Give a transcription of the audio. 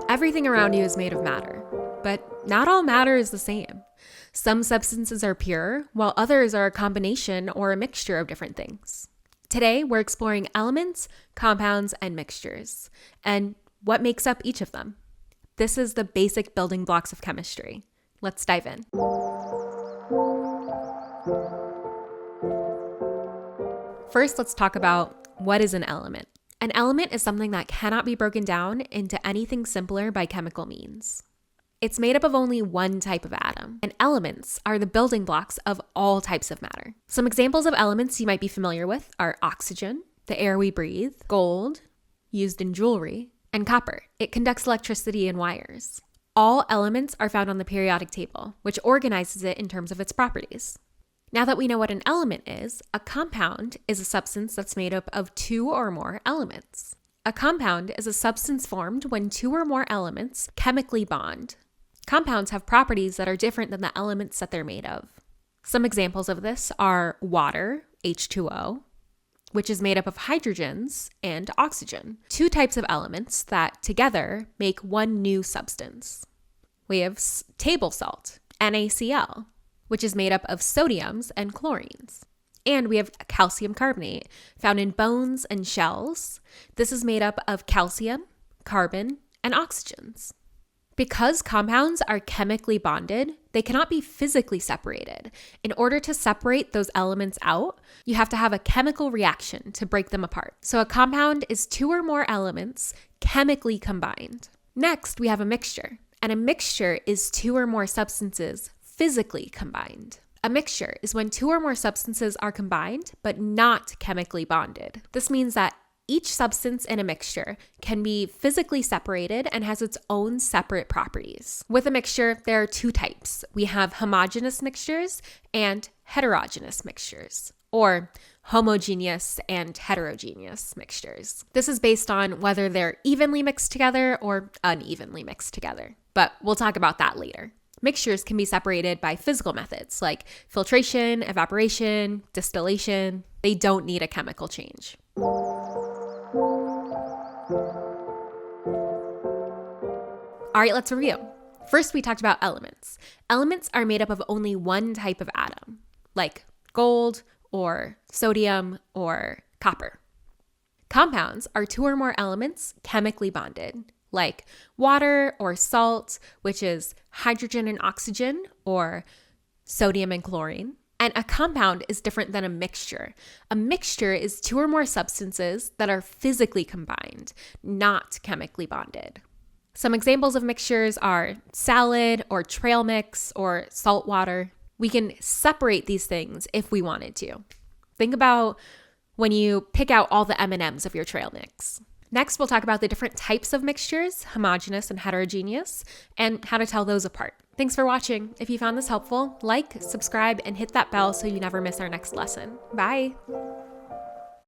Everything around you is made of matter, but not all matter is the same. Some substances are pure, while others are a combination or a mixture of different things. Today, we're exploring elements, compounds, and mixtures, and what makes up each of them. This is the basic building blocks of chemistry. Let's dive in. First, let's talk about what is an element. An element is something that cannot be broken down into anything simpler by chemical means. It's made up of only one type of atom, and elements are the building blocks of all types of matter. Some examples of elements you might be familiar with are oxygen, the air we breathe, gold, used in jewelry, and copper. It conducts electricity in wires. All elements are found on the periodic table, which organizes it in terms of its properties. Now that we know what an element is, a compound is a substance that's made up of two or more elements. A compound is a substance formed when two or more elements chemically bond. Compounds have properties that are different than the elements that they're made of. Some examples of this are water, H2O, which is made up of hydrogens and oxygen, two types of elements that together make one new substance. We have table salt, NaCl, which is made up of sodiums and chlorines. And we have calcium carbonate, found in bones and shells. This is made up of calcium, carbon, and oxygens. Because compounds are chemically bonded, they cannot be physically separated. In order to separate those elements out, you have to have a chemical reaction to break them apart. So a compound is two or more elements chemically combined. Next, we have a mixture. And a mixture is two or more substances physically combined. A mixture is when two or more substances are combined, but not chemically bonded. This means that each substance in a mixture can be physically separated and has its own separate properties. With a mixture, there are two types. We have homogeneous mixtures and heterogeneous mixtures, or homogeneous and heterogeneous mixtures. This is based on whether they're evenly mixed together or unevenly mixed together, but we'll talk about that later. Mixtures can be separated by physical methods like filtration, evaporation, distillation. They don't need a chemical change. All right, let's review. First, we talked about elements. Elements are made up of only one type of atom, like gold or sodium or copper. Compounds are two or more elements chemically bonded, like water or salt, which is hydrogen and oxygen, or sodium and chlorine. And a compound is different than a mixture. A mixture is two or more substances that are physically combined, not chemically bonded. Some examples of mixtures are salad or trail mix or salt water. We can separate these things if we wanted to. Think about when you pick out all the M&Ms of your trail mix. Next, we'll talk about the different types of mixtures, homogeneous and heterogeneous, and how to tell those apart. Thanks for watching. If you found this helpful, like, subscribe, and hit that bell so you never miss our next lesson. Bye.